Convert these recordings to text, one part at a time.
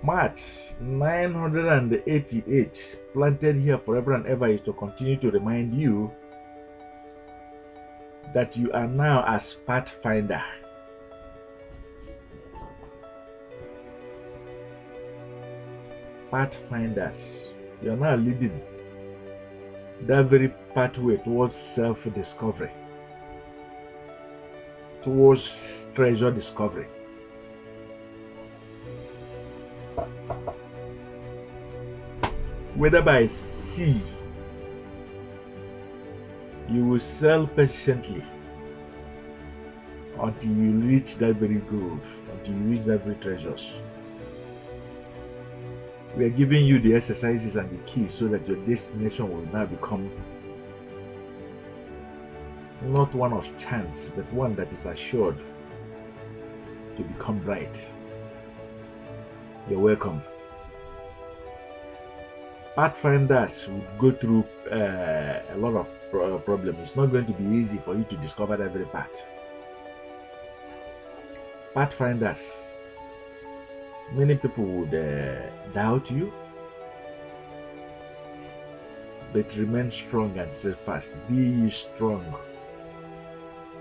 Maat 988, planted here forever and ever, is to continue to remind you that you are now as pathfinder. Pathfinders, you are now leading that very pathway towards self-discovery, towards treasure discovery. Whether by sea, you will sail patiently until you reach that very gold, until you reach that very treasures. We are giving you the exercises and the keys so that your destination will now become not one of chance, but one that is assured to become bright. You're welcome. Pathfinders would go through a lot of problems. It's not going to be easy for you to discover that very path. Pathfinders, many people would doubt you, but remain strong and steadfast. Be strong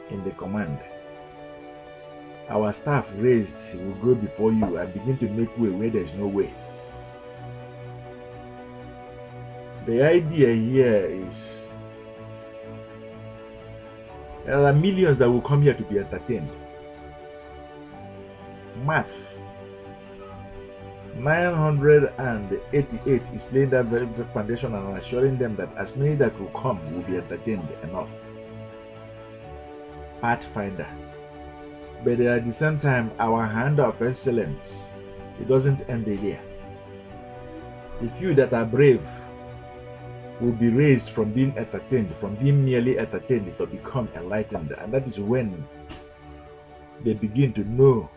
in the command. Our staff raised will go before you and begin to make way where there is no way. The idea here is there are millions that will come here to be entertained. Math 988 is laying that very foundation and assuring them that as many that will come will be entertained enough. Pathfinder. But at the same time, our hand of excellence, it doesn't end there. The few that are brave will be raised from being entertained, from being merely entertained to become enlightened. And that is when they begin to know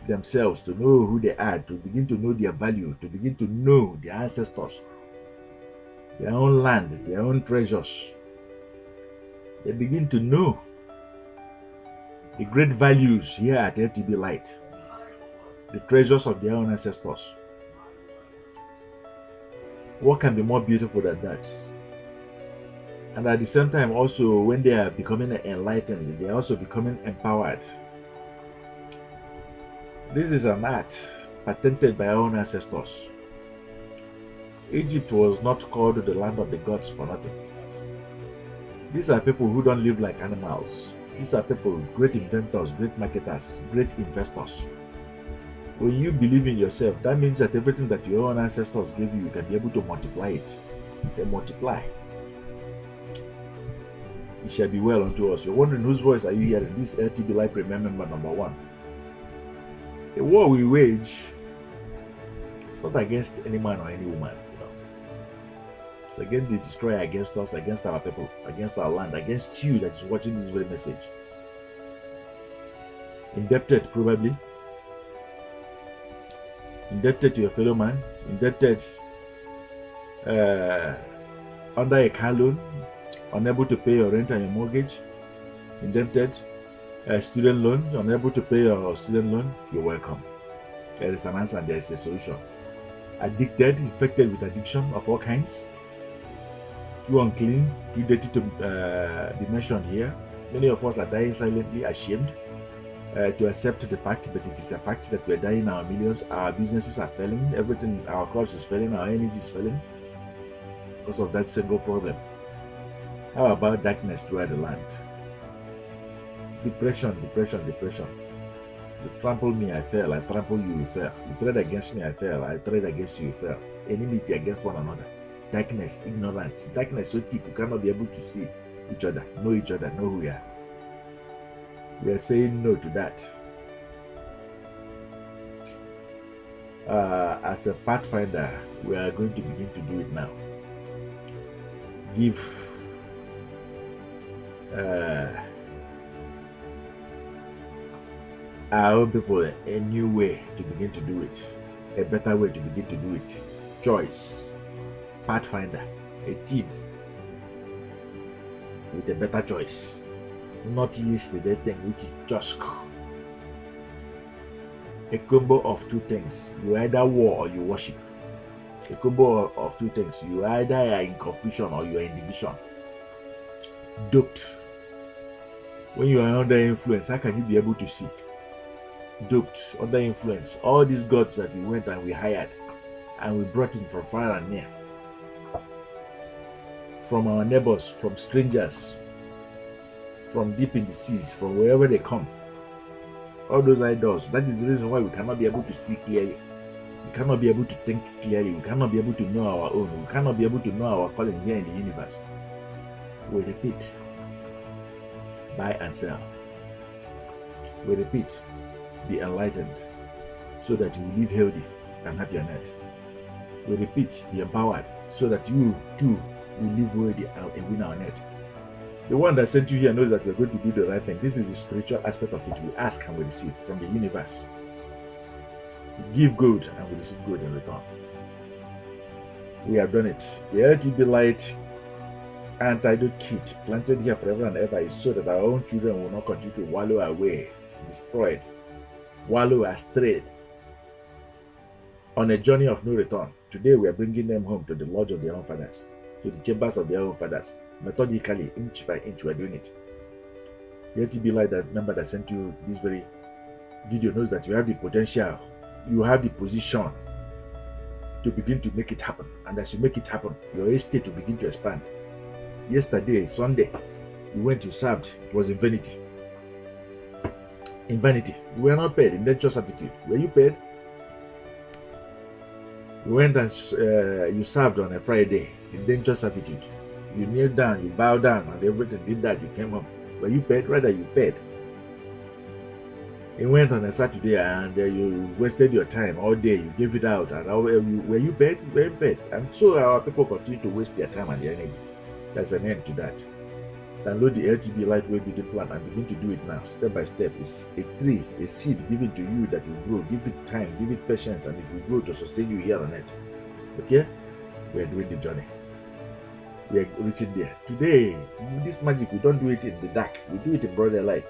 themselves, to know who they are, to begin to know their value, to begin to know their ancestors, their own land, their own treasures. They begin to know the great values here at LTBLIGHT, the treasures of their own ancestors. What can be more beautiful than that? And at the same time, also, when they are becoming enlightened, they are also becoming empowered. This is an art patented by our own ancestors. Egypt was not called the land of the gods for nothing. These are people who don't live like animals. These are people, great inventors, great marketers, great investors. When you believe in yourself, that means that everything that your own ancestors gave you, you can be able to multiply it. They multiply. It shall be well unto us. You're wondering whose voice are you hearing? This LTBLIGHT Premier Member #1. The war we wage, it's not against any man or any woman. It's against the destroyer, against us, against our people, against our land, against you that is watching this very message. Indebted, probably. Indebted to your fellow man, indebted under a car loan, unable to pay your rent and your mortgage, indebted, student loan, unable to pay your student loan. You're welcome. There is an answer and there is a solution. Addicted, infected with addiction of all kinds, too unclean, too dirty to be mentioned here. Many of us are dying silently, ashamed to accept the fact, but it is a fact that we're dying our millions, our businesses are failing, everything, our crops is failing, our energy is failing because of that single problem. How about darkness throughout the land? Depression, depression, depression. You trample me, I fell. I trample you, you fell. You tread against me, I fell. I tread against you, you fell. Enmity against one another. Darkness, ignorance. Darkness so thick you cannot be able to see each other, know who we are. We are saying no to that. As a pathfinder, we are going to begin to do it now. Give our own people a new way to begin to do it, a better way to begin to do it. Choice, pathfinder, a team with a better choice, not yesterday thing which is just A combo of two things. You either war or you worship. A combo of two things. You either are in confusion or you are in division. Doped. When you are under influence, how can you be able to see? Doped, under influence. All these gods that we went and we hired and we brought in from far and near, from our neighbors, from strangers, from deep in the seas, from wherever they come. All those idols. That is the reason why we cannot be able to see clearly. We cannot be able to think clearly. We cannot be able to know our own. We cannot be able to know our calling here in the universe. We repeat, buy and sell. We repeat, be enlightened so that you will live healthy and happy on earth. We repeat, be empowered so that you too will live worthy and win on earth. The one that sent you here knows that we're going to do the right thing. This is the spiritual aspect of it. We ask and we receive from the universe. We give good and we receive good in return. We have done it. The LTBLIGHT antidote kit planted here forever and ever is so that our own children will not continue to wallow away, destroyed, wallow astray on a journey of no return. Today we are bringing them home to the lodge of their own fathers, to the chambers of their own fathers. Methodically, inch by inch, we are doing it. The LTBLIGHT, that member that sent you this very video, knows that you have the potential, you have the position to begin to make it happen. And as you make it happen, your estate will begin to expand. Yesterday, Sunday, we went, you served. It was in vanity. In vanity. We were not paid. In natural servitude. Were you paid? You went and you served on a Friday in dangerous servitude. You kneel down, you bow down, and everything did that. You came home. Were you paid? Rather, you paid. You went on a Saturday and you wasted your time all day. You gave it out. And were you paid? Were you paid? And so our people continue to waste their time and their energy. There's an end to that. Download the LTBLIGHT way building plan and begin to do it now, step by step. It's a tree, a seed given to you that will grow. Give it time, give it patience, and it will grow to sustain you here on earth. Okay? We are doing the journey. We are reaching there. Today, this magic, we don't do it in the dark. We do it in broad light.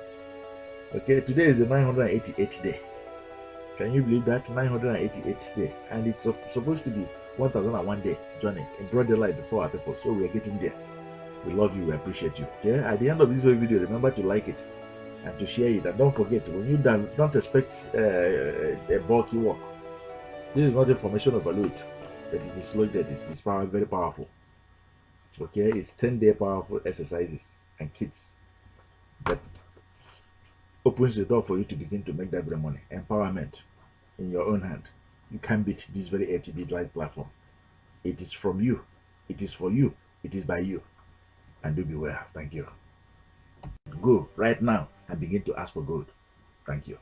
Okay? Today is the 988th day. Can you believe that? 988th day. And it's supposed to be 1001 day journey in broad light before our people. So we are getting there. We love you, we appreciate you. Okay? At the end of this video, remember to like it and to share it. And don't forget, when you're done, don't expect a bulky work. This is not information overload, but it is loaded. It is very powerful. Okay? It's 10-day powerful exercises and kits that opens the door for you to begin to make that very money. Empowerment in your own hand. You can't beat this very LTBLIGHT platform. It is from you. It is for you. It is by you. And do beware. Thank you. Go right now and begin to ask for gold. Thank you.